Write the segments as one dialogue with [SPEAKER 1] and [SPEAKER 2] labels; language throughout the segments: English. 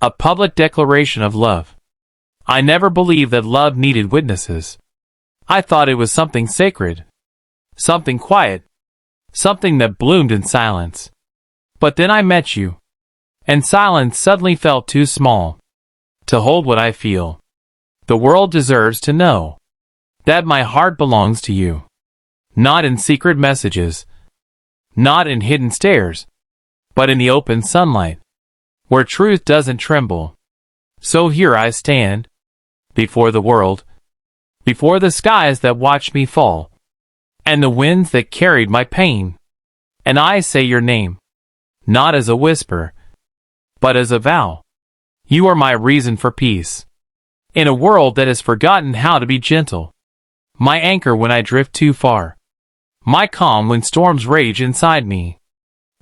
[SPEAKER 1] A public declaration of love. I never believed that love needed witnesses. I thought it was something sacred, something quiet, something that bloomed in silence. But then I met you, and silence suddenly felt too small to hold what I feel. The world deserves to know that my heart belongs to you, not in secret messages, not in hidden stares, but in the open sunlight, where truth doesn't tremble. So here I stand, before the world, before the skies that watched me fall, and the winds that carried my pain, and I say your name, not as a whisper, but as a vow. You are my reason for peace, in a world that has forgotten how to be gentle. My anchor when I drift too far, my calm when storms rage inside me.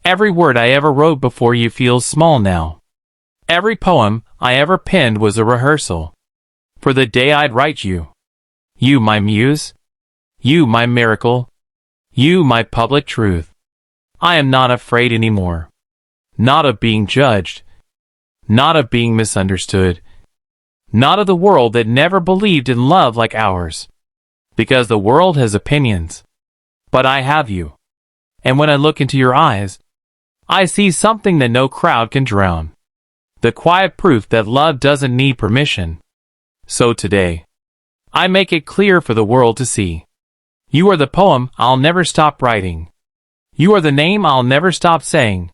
[SPEAKER 1] Every word I ever wrote before you feels small now. Every poem I ever penned was a rehearsal for the day I'd write you. You my muse, you my miracle, you my public truth. I am not afraid anymore, not of being judged, not of being misunderstood, not of the world that never believed in love like ours, because the world has opinions, but I have you. And when I look into your eyes, I see something that no crowd can drown. The quiet proof that love doesn't need permission. So today, I make it clear for the world to see. You are the poem I'll never stop writing. You are the name I'll never stop saying.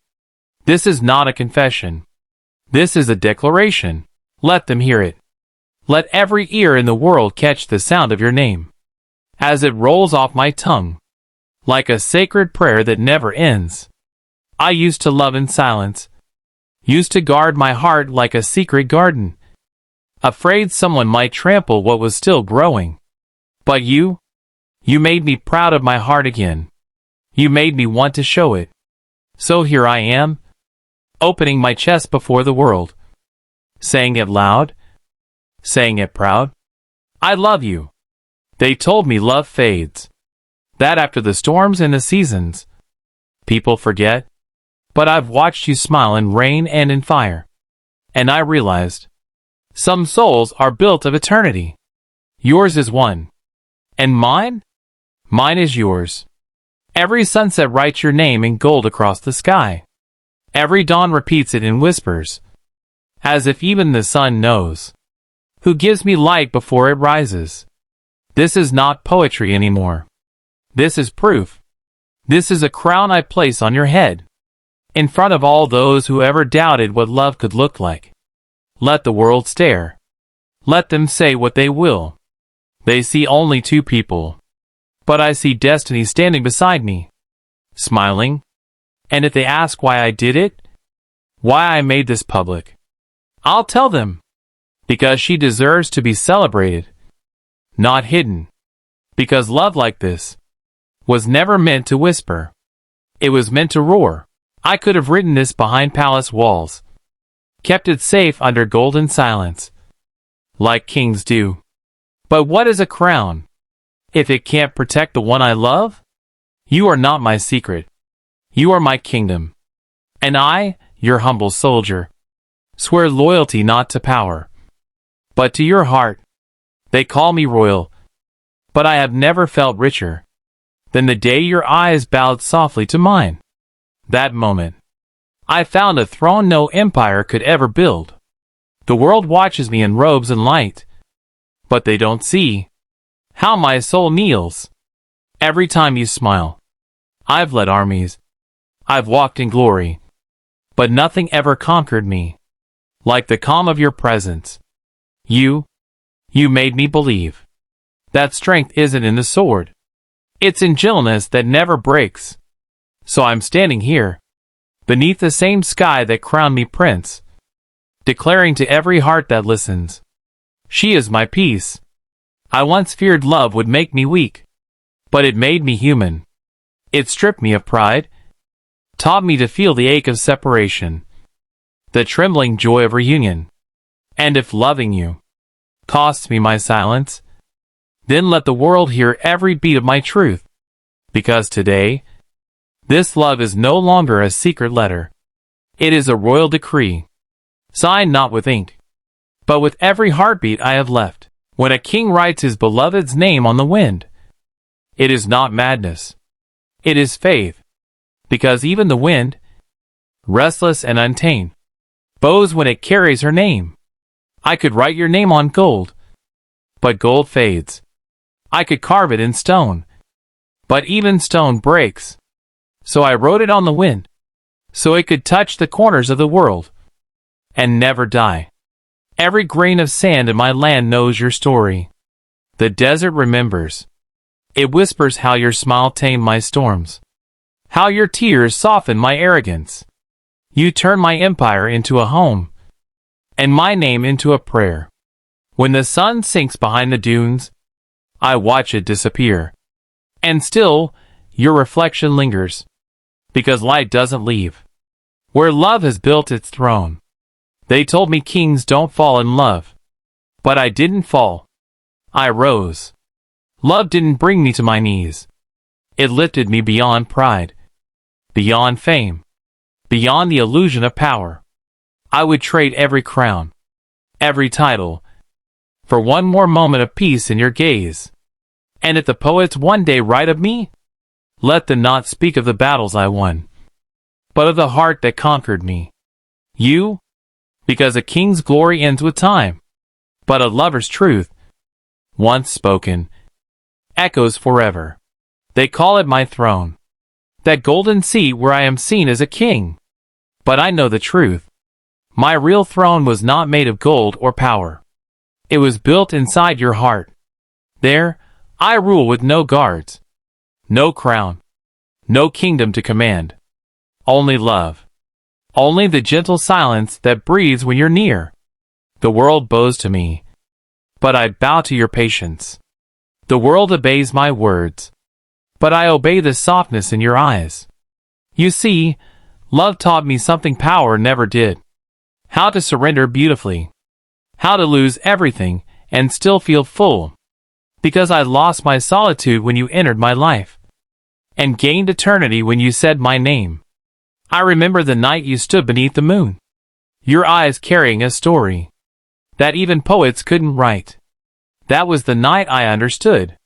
[SPEAKER 1] This is not a confession. This is a declaration. Let them hear it. Let every ear in the world catch the sound of your name, as it rolls off my tongue, like a sacred prayer that never ends. I used to love in silence, used to guard my heart like a secret garden, afraid someone might trample what was still growing. But you made me proud of my heart again. You made me want to show it. So here I am, opening my chest before the world, saying it loud, saying it proud. I love you. They told me love fades, that after the storms and the seasons, people forget. But I've watched you smile in rain and in fire, and I realized some souls are built of eternity. Yours is one, and mine is yours. Every sunset writes your name in gold across the sky. Every dawn repeats it in whispers, as if even the sun knows who gives me light before it rises. This is not poetry anymore. This is proof. This is a crown I place on your head, in front of all those who ever doubted what love could look like. Let the world stare. Let them say what they will. They see only two people, but I see destiny standing beside me, smiling. And if they ask why I did it, why I made this public, I'll tell them, because she deserves to be celebrated, not hidden. Because love like this was never meant to whisper. It was meant to roar. I could have written this behind palace walls, kept it safe under golden silence, like kings do. But what is a crown, if it can't protect the one I love? You are not my secret. You are my kingdom. And I, your humble soldier, swear loyalty not to power, but to your heart. They call me royal, but I have never felt richer than the day your eyes bowed softly to mine. That moment, I found a throne no empire could ever build. The world watches me in robes and light, but they don't see how my soul kneels every time you smile. I've led armies, I've walked in glory, but nothing ever conquered me like the calm of your presence. You made me believe that strength isn't in the sword. It's in gentleness that never breaks. So I'm standing here, beneath the same sky that crowned me prince, declaring to every heart that listens, she is my peace. I once feared love would make me weak, but it made me human. It stripped me of pride, taught me to feel the ache of separation, the trembling joy of reunion. And if loving you costs me my silence, then let the world hear every beat of my truth, because today, this love is no longer a secret letter. It is a royal decree. signed not with ink, but with every heartbeat I have left. When a king writes his beloved's name on the wind, it is not madness. It is faith, because even the wind, restless and untamed, bows when it carries her name. I could write your name on gold, but gold fades. I could carve it in stone, but even stone breaks. So I wrote it on the wind, so it could touch the corners of the world and never die. Every grain of sand in my land knows your story. The desert remembers. It whispers how your smile tamed my storms, how your tears softened my arrogance. You turned my empire into a home, and my name into a prayer. When the sun sinks behind the dunes, I watch it disappear. And still, your reflection lingers, because light doesn't leave. Where love has built its throne. They told me kings don't fall in love. But I didn't fall. I rose. Love didn't bring me to my knees. It lifted me beyond pride, beyond fame, beyond the illusion of power. I would trade every crown, every title, for one more moment of peace in your gaze. And if the poets one day write of me, let them not speak of the battles I won, but of the heart that conquered me. You, because a king's glory ends with time, but a lover's truth, once spoken, echoes forever. They call it my throne, that golden seat where I am seen as a king. But I know the truth. My real throne was not made of gold or power. It was built inside your heart. There, I rule with no guards, no crown, no kingdom to command. Only love. Only the gentle silence that breathes when you're near. The world bows to me, but I bow to your patience. The world obeys my words, but I obey the softness in your eyes. You see, love taught me something power never did. How to surrender beautifully. How to lose everything and still feel full. Because I lost my solitude when you entered my life, and gained eternity when you said my name. I remember the night you stood beneath the moon, your eyes carrying a story that even poets couldn't write. That was the night I understood.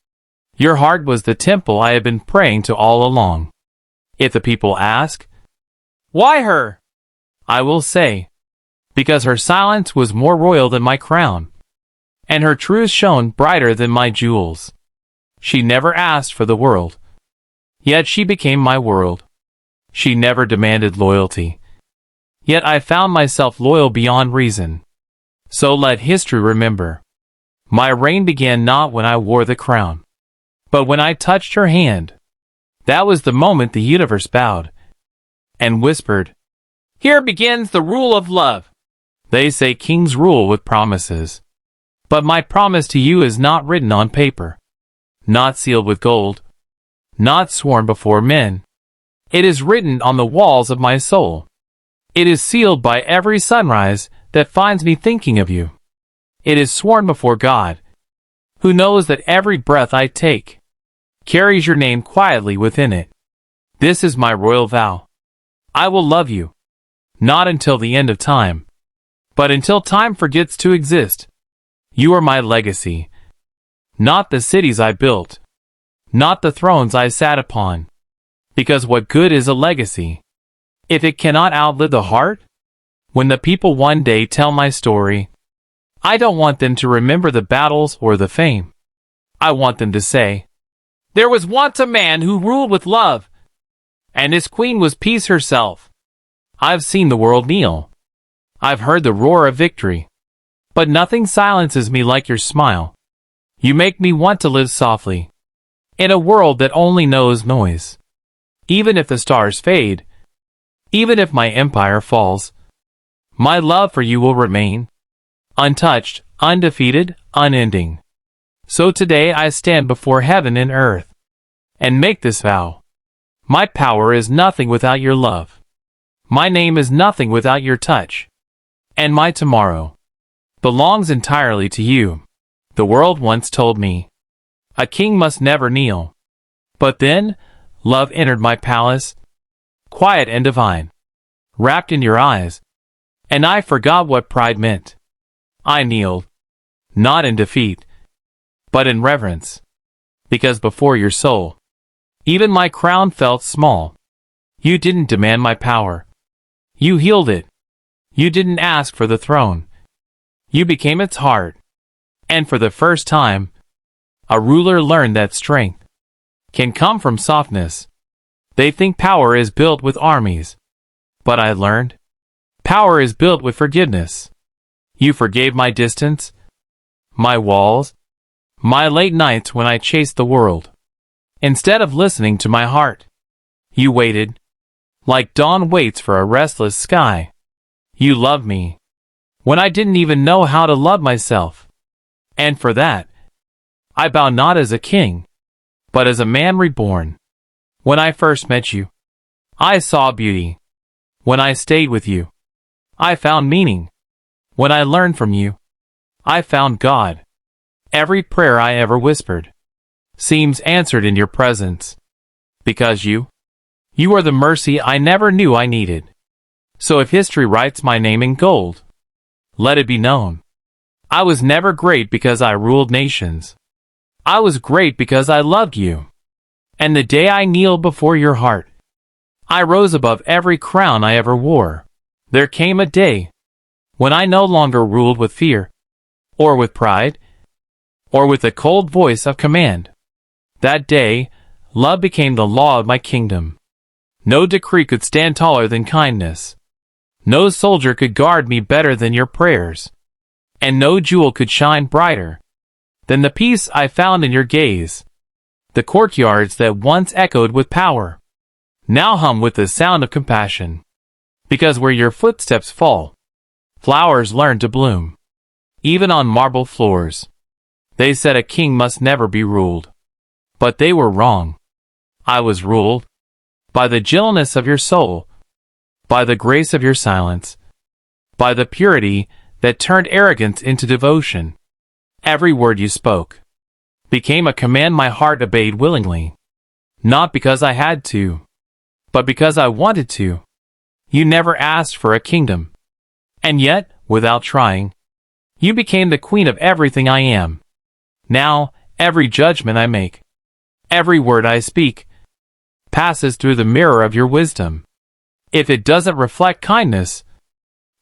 [SPEAKER 1] Your heart was the temple I had been praying to all along. If the people ask, why her? I will say, because her silence was more royal than my crown, and her truth shone brighter than my jewels. She never asked for the world, yet she became my world. She never demanded loyalty, yet I found myself loyal beyond reason. So let history remember. My reign began not when I wore the crown, but when I touched her hand. That was the moment the universe bowed and whispered, here begins the rule of love. They say kings rule with promises, but my promise to you is not written on paper, not sealed with gold, not sworn before men. It is written on the walls of my soul. It is sealed by every sunrise that finds me thinking of you. It is sworn before God, who knows that every breath I take carries your name quietly within it. This is my royal vow. I will love you, not until the end of time, but until time forgets to exist. You are my legacy, not the cities I built, not the thrones I sat upon. Because what good is a legacy if it cannot outlive the heart? When the people one day tell my story, I don't want them to remember the battles or the fame. I want them to say, there was once a man who ruled with love, and his queen was peace herself. I've seen the world kneel. I've heard the roar of victory. But nothing silences me like your smile. You make me want to live softly, in a world that only knows noise. Even if the stars fade, even if my empire falls, my love for you will remain, untouched, undefeated, unending. So today I stand before heaven and earth, and make this vow. My power is nothing without your love. My name is nothing without your touch. And my tomorrow belongs entirely to you. The world once told me, a king must never kneel. But then, love entered my palace, quiet and divine, wrapped in your eyes, and I forgot what pride meant. I kneeled, not in defeat, but in reverence, because before your soul, even my crown felt small. You didn't demand my power. You healed it. You didn't ask for the throne. You became its heart. And for the first time, a ruler learned that strength can come from softness. They think power is built with armies. But I learned, power is built with forgiveness. You forgave my distance, my walls, my late nights when I chased the world. Instead of listening to my heart, you waited, like dawn waits for a restless sky. You loved me when I didn't even know how to love myself. And for that, I bow not as a king, but as a man reborn. When I first met you, I saw beauty. When I stayed with you, I found meaning. When I learned from you, I found God. Every prayer I ever whispered seems answered in your presence. Because you are the mercy I never knew I needed. So if history writes my name in gold, let it be known, I was never great because I ruled nations. I was great because I loved you. And the day I kneeled before your heart, I rose above every crown I ever wore. There came a day when I no longer ruled with fear, or with pride, or with the cold voice of command. That day, love became the law of my kingdom. No decree could stand taller than kindness. No soldier could guard me better than your prayers. And no jewel could shine brighter than the peace I found in your gaze. The courtyards that once echoed with power now hum with the sound of compassion. Because where your footsteps fall, flowers learn to bloom. Even on marble floors, they said a king must never be ruled. But they were wrong. I was ruled by the gentleness of your soul, by the grace of your silence, by the purity that turned arrogance into devotion. Every word you spoke became a command my heart obeyed willingly, not because I had to, but because I wanted to. You never asked for a kingdom, and yet, without trying, you became the queen of everything I am. Now, every judgment I make, every word I speak, passes through the mirror of your wisdom. If it doesn't reflect kindness,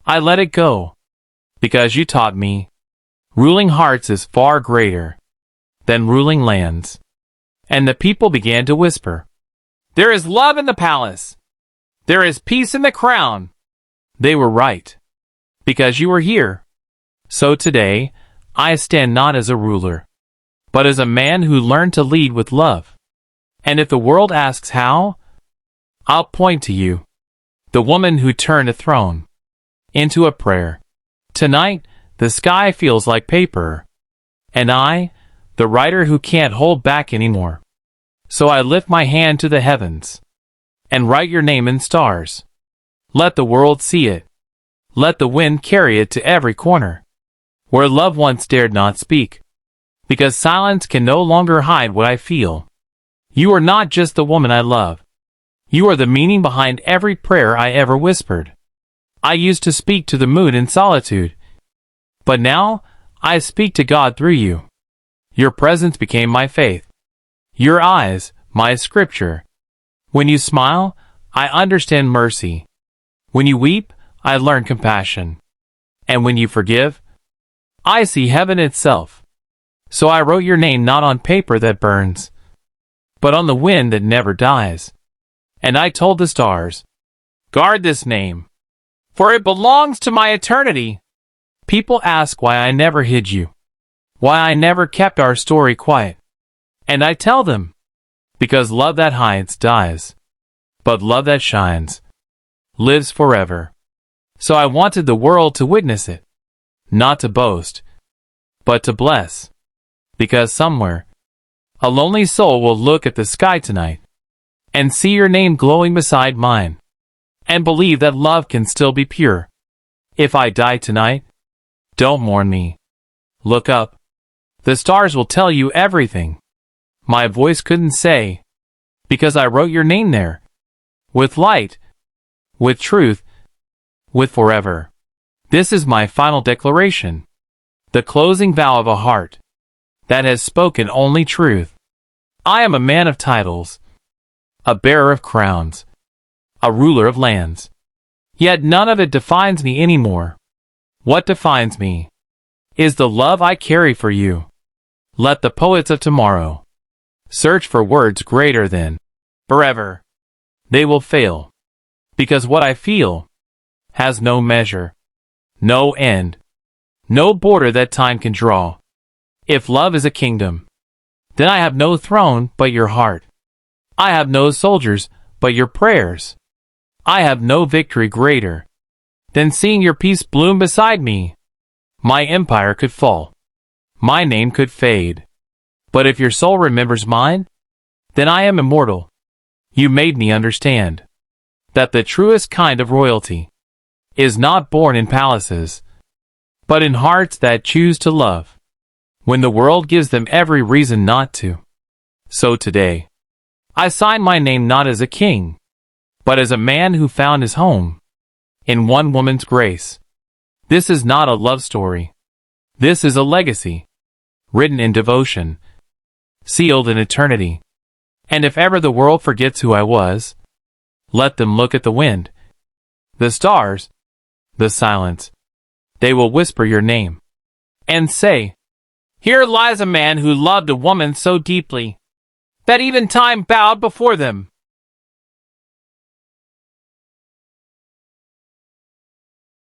[SPEAKER 1] I let it go, because you taught me, ruling hearts is far greater than ruling lands. And the people began to whisper, there is love in the palace. There is peace in the crown. They were right, because you were here. So today, I stand not as a ruler, but as a man who learned to lead with love. And if the world asks how, I'll point to you, the woman who turned a throne into a prayer. Tonight, the sky feels like paper, and I, the writer who can't hold back anymore. So I lift my hand to the heavens and write your name in stars. Let the world see it. Let the wind carry it to every corner, where love once dared not speak, because silence can no longer hide what I feel. You are not just the woman I love. You are the meaning behind every prayer I ever whispered. I used to speak to the moon in solitude, but now I speak to God through you. Your presence became my faith. Your eyes, my scripture. When you smile, I understand mercy. When you weep, I learn compassion. And when you forgive, I see heaven itself. So I wrote your name not on paper that burns, but on the wind that never dies. And I told the stars, guard this name, for it belongs to my eternity. People ask why I never hid you, why I never kept our story quiet. And I tell them, because love that hides dies, but love that shines lives forever. So I wanted the world to witness it, not to boast, but to bless. Because somewhere, a lonely soul will look at the sky tonight and see your name glowing beside mine, and believe that love can still be pure. If I die tonight, don't mourn me. Look up. The stars will tell you everything my voice couldn't say, because I wrote your name there, with light, with truth, with forever. This is my final declaration, the closing vow of a heart that has spoken only truth. I am a man of titles, a bearer of crowns, a ruler of lands. Yet none of it defines me anymore. What defines me is the love I carry for you. Let the poets of tomorrow search for words greater than forever. They will fail, because what I feel has no measure, no end, no border that time can draw. If love is a kingdom, then I have no throne but your heart. I have no soldiers but your prayers. I have no victory greater than seeing your peace bloom beside me. My empire could fall, my name could fade, but if your soul remembers mine, then I am immortal. You made me understand that the truest kind of royalty is not born in palaces, but in hearts that choose to love when the world gives them every reason not to. So today, I sign my name not as a king, but as a man who found his home in one woman's grace. This is not a love story. This is a legacy, written in devotion, sealed in eternity. And if ever the world forgets who I was, let them look at the wind, the stars, the silence. They will whisper your name and say, "Here lies a man who loved a woman so deeply that even time bowed before them."